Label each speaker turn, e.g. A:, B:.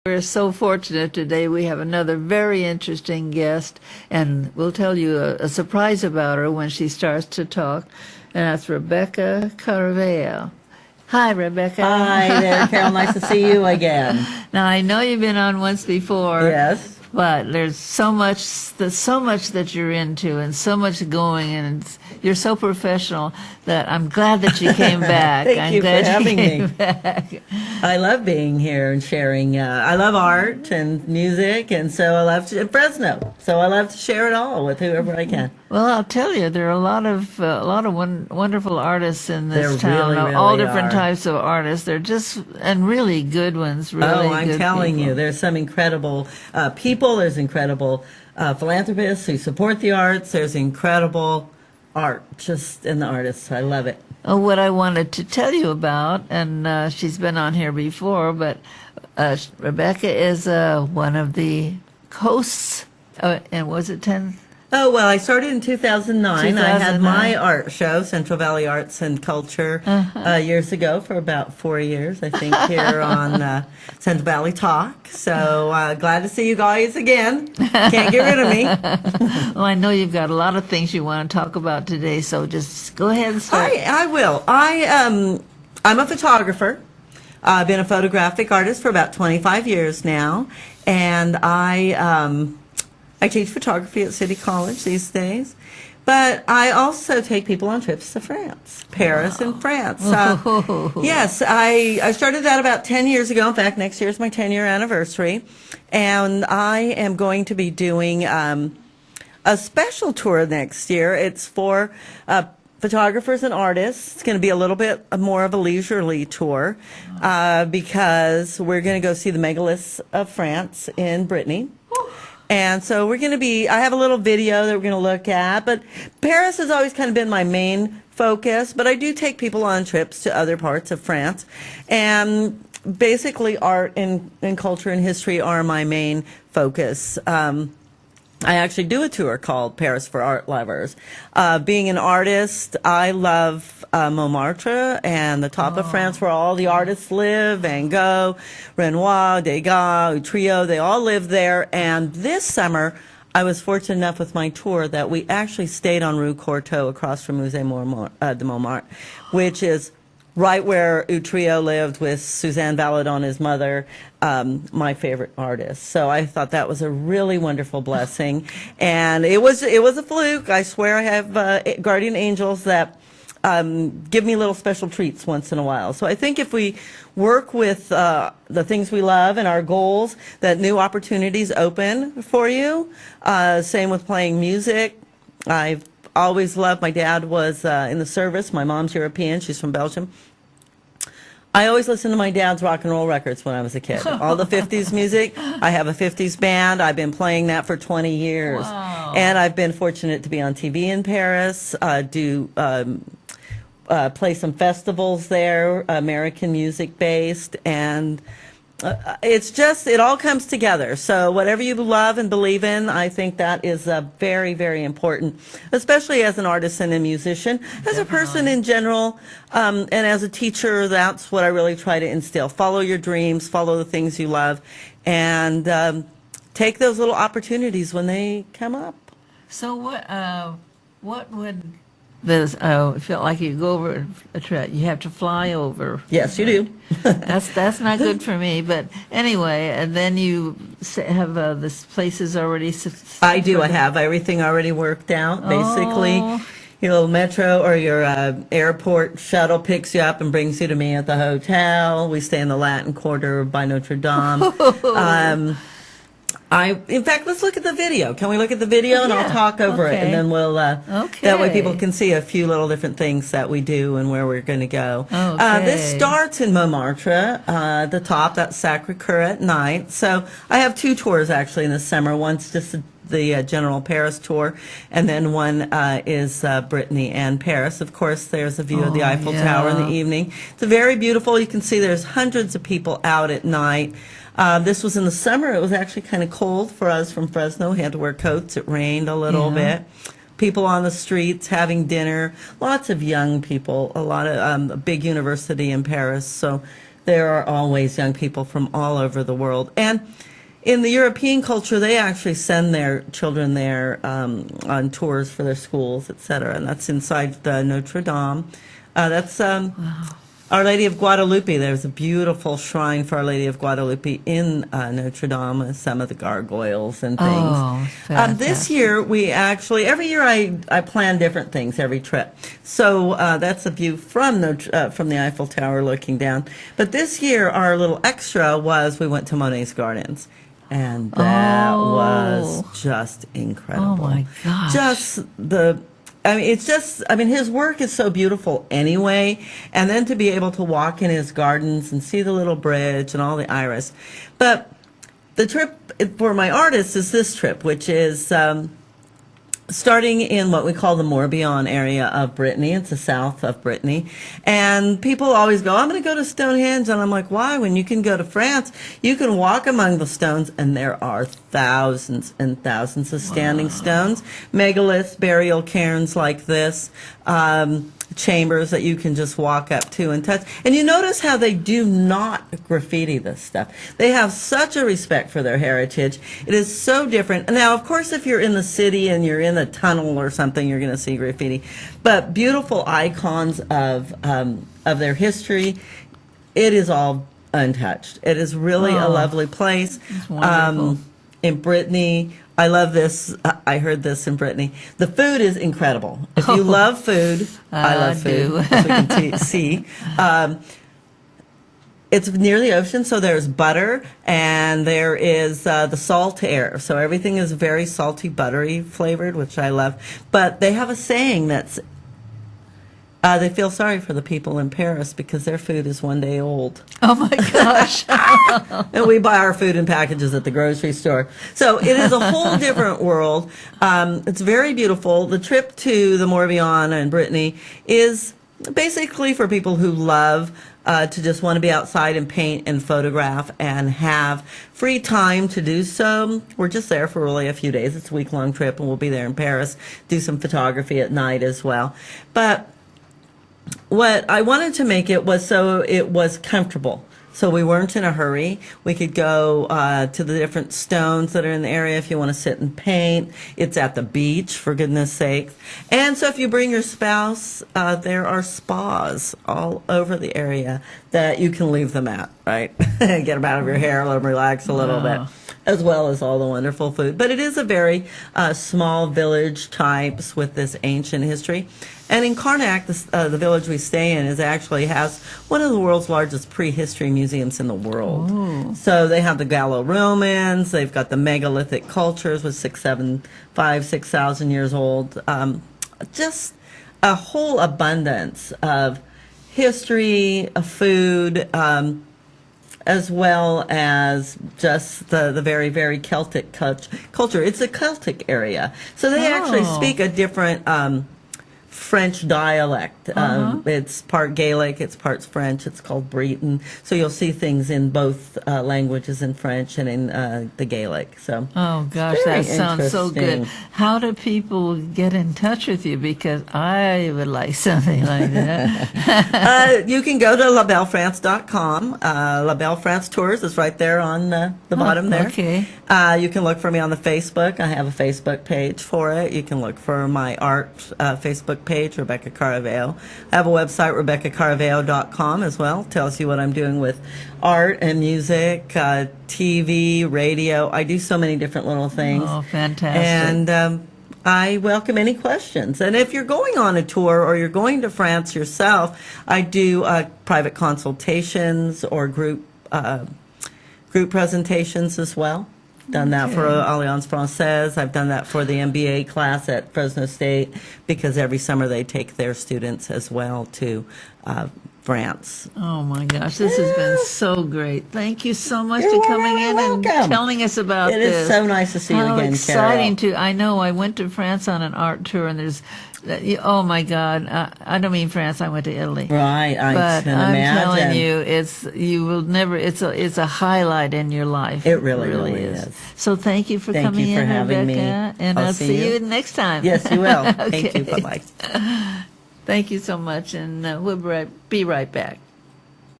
A: We're so fortunate today. We have another very interesting guest, and we'll tell you a surprise about her when she starts to talk. And that's Rebecca Caraveo. Hi, Rebecca.
B: Hi there, Carol. Nice to see you again.
A: Now, I know you've been on once before.
B: Yes.
A: But there's so much that you're into, and so much going, and you're so professional that I'm glad that you came back.
B: Thank you for having me.
A: Back.
B: I love being here and sharing. I love art and music, and so I love Fresno. So I love to share it all with whoever I can.
A: Well, I'll tell you, there are a lot of wonderful artists in this
B: There
A: town.
B: really
A: All different
B: are.
A: types of artists. They're just and really good ones. Really
B: Oh, I'm
A: good
B: telling
A: people.
B: you, there's some incredible people. There's incredible philanthropists who support the arts. There's incredible art just in the artists. I love it.
A: Oh, what I wanted to tell you about, and she's been on here before, but Rebecca is one of the hosts, and was it 10?
B: Oh, well, I started in 2009. I had
A: 2009.
B: my art show, Central Valley Arts and Culture, years ago for about 4 years, I think, here on Central Valley Talk. So glad to see you guys again. Can't get rid of me.
A: Well, I know you've got a lot of things you want to talk about today, so just go ahead and start.
B: I will. I'm a photographer. I've been a photographic artist for about 25 years now, and I teach photography at City College these days, but I also take people on trips to France, Paris and France. Yes, I started that about 10 years ago. In fact, next year is my 10-year anniversary, and I am going to be doing a special tour next year. It's for photographers and artists. It's going to be a little bit more of a leisurely tour because we're going to go see the megaliths of France in Brittany. And so we're going to be, I have a little video that we're going to look at, but Paris has always kind of been my main focus, but I do take people on trips to other parts of France. And basically art and culture and history are my main focus. I actually do a tour called Paris for Art Lovers. Being an artist, I love Montmartre and the top of France where all the artists live, Van Gogh, Renoir, Degas, Utrecht, they all live there. And this summer, I was fortunate enough with my tour that we actually stayed on Rue Courtauld across from Musée de Montmartre, which is right where Utrecht lived with Suzanne Valadon, his mother, my favorite artist. So I thought that was a really wonderful blessing. And it was a fluke. I swear I have guardian angels that give me little special treats once in a while. So I think if we work with the things we love and our goals, that new opportunities open for you. Same with playing music. I've always loved, my dad was in the service. My mom's European. She's from Belgium. I always listened to my dad's rock and roll records when I was a kid. All the 50s music. I have a 50s band. I've been playing that for 20 years.
A: Wow.
B: And I've been fortunate to be on TV in Paris, play some festivals there, American music based, and it's just, it all comes together. So whatever you love and believe in, I think that is very, very important, especially as an artist and a musician. As a person in general, and as a teacher, that's what I really try to instill. Follow your dreams, follow the things you love, and take those little opportunities when they come up.
A: So what would this? I felt like you go over a trip. You have to fly over.
B: Yes, you do.
A: That's not good for me. But anyway, and then you have this places already.
B: I do. I have everything already worked out. Basically, your little metro or your airport shuttle picks you up and brings you to me at the hotel. We stay in the Latin Quarter by Notre Dame. In fact, let's look at the video. Can we look at the video and I'll talk over it, and then we'll, that way people can see a few little different things that we do and where we're going to go. This starts in Montmartre, the top, that's Sacre-Cœur at night. So I have two tours actually in the summer. One's just the general Paris tour, and then one is Brittany and Paris. Of course, there's a view of the Eiffel Tower in the evening. It's very beautiful. You can see there's hundreds of people out at night. This was in the summer. It was actually kind of cold for us from Fresno. We had to wear coats. It rained a little bit. People on the streets having dinner. Lots of young people. A lot of a big university in Paris. So there are always young people from all over the world. And in the European culture, they actually send their children there on tours for their schools, etc. And that's inside the Notre Dame. That's Our Lady of Guadalupe. There's a beautiful shrine for Our Lady of Guadalupe in Notre Dame with some of the gargoyles and things.
A: Oh, fantastic.
B: This year, we actually, every year I plan different things every trip. So that's a view from the Eiffel Tower looking down. But this year, our little extra was we went to Monet's Gardens. And that was just incredible.
A: Oh, my gosh.
B: His work is so beautiful anyway. And then to be able to walk in his gardens and see the little bridge and all the iris. But the trip for my artists is this trip, which is starting in what we call the Morbihan area of Brittany. It's the south of Brittany. And people always go, I'm going to go to Stonehenge. And I'm like, why? When you can go to France, you can walk among the stones, and there are thousands and thousands of standing stones, megaliths, burial cairns like this, chambers that you can just walk up to and touch. And you notice how they do not graffiti this stuff. They have such a respect for their heritage. It is so different. Now, of course, if you're in the city and you're in a tunnel or something, you're going to see graffiti. But beautiful icons of their history, it is all untouched. It is really a lovely place.
A: It's wonderful.
B: In Brittany, I love this. I heard this in Brittany. The food is incredible. If you love food, I love food, as we can see. It's near the ocean, so there's butter, and there is the salt air. So everything is very salty, buttery flavored, which I love. But they have a saying that's, they feel sorry for the people in Paris because their food is one day old.
A: Oh, my gosh.
B: And we buy our food in packages at the grocery store. So it is a whole different world. It's very beautiful. The trip to the Morbihan and Brittany is basically for people who love to just want to be outside and paint and photograph and have free time to do so. We're just there for really a few days. It's a week-long trip, and we'll be there in Paris, do some photography at night as well. But what I wanted to make it was so it was comfortable. So we weren't in a hurry. We could go to the different stones that are in the area if you want to sit and paint. It's at the beach, for goodness sake. And so if you bring your spouse, there are spas all over the area that you can leave them at, right? Get them out of your hair, let them relax a little bit, as well as all the wonderful food. But it is a very small village types with this ancient history. And in Karnak, the village we stay in actually has one of the world's largest prehistory museums in the world. Ooh. So they have the Gallo-Romans, they've got the megalithic cultures with 6,000 years old. Just a whole abundance of history, of food, as well as just the very, very Celtic culture. It's a Celtic area. So they actually speak a different French dialect. It's part Gaelic, it's part French, it's called Breton. So you'll see things in both languages, in French and in the Gaelic. So
A: oh gosh, that sounds so good. How do people get in touch with you? Because I would like something like that.
B: You can go to labellefrance.com. La Belle France Tours is right there on the bottom there.
A: Okay.
B: You can look for me on the Facebook. I have a Facebook page for it. You can look for my art Facebook page, Rebecca Caraveo. I have a website, RebeccaCaraveo.com as well. Tells you what I'm doing with art and music, TV, radio. I do so many different little things.
A: Oh, fantastic.
B: And I welcome any questions. And if you're going on a tour or you're going to France yourself, I do private consultations or group presentations as well. Done that for Alliance Française. I've done that for the MBA class at Fresno State because every summer they take their students as well to France.
A: Oh my gosh, this has been so great. Thank you so much for coming in and telling us about this.
B: It is so nice to see you again, Carol.
A: How exciting to, I know I went to France on an art tour and there's, oh my God, I don't mean France, I went to Italy.
B: Right, I can
A: I'm
B: imagine.
A: telling you, you will never, it's a highlight in your life.
B: It really is.
A: So thank you for coming in,
B: having
A: Rebecca,
B: me.
A: and I'll see you next time.
B: Yes, you will.
A: Okay.
B: Thank you, bye-bye.
A: Thank you so much, and we'll be right back.